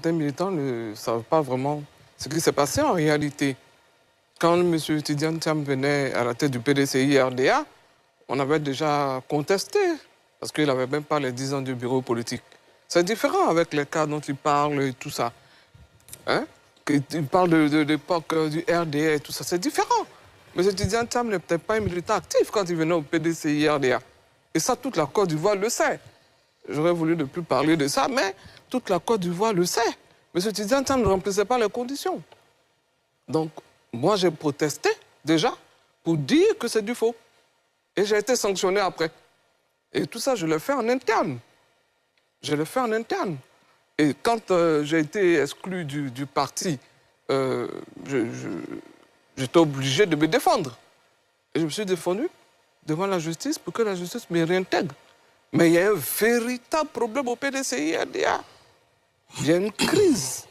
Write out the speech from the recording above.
Certains militants ne savent pas vraiment ce qui s'est passé en réalité. Quand M. Tidiane Thiam venait à la tête du PDCI-RDA, on avait déjà contesté, parce qu'il n'avait même pas les 10 ans du bureau politique. C'est différent avec les cas dont il parle et tout ça. Hein? Il parle de l'époque du RDA et tout ça, c'est différent. M. Tidiane Thiam n'est peut-être pas un militant actif quand il venait au PDCI-RDA. Et ça, toute la Côte d'Ivoire le sait. J'aurais voulu ne plus parler de ça, mais toute la Côte d'Ivoire le sait. M. Tidiane Thiam ne remplissait pas les conditions. Donc, moi, j'ai protesté, déjà, pour dire que c'est du faux. Et j'ai été sanctionné après. Et tout ça, je l'ai fait en interne. Je l'ai fait en interne. Et quand j'ai été exclu du parti, j'étais obligé de me défendre. Et je me suis défendu devant la justice pour que la justice me réintègre. Mais il y a un véritable problème au PDCI-RDA. Il y a une crise.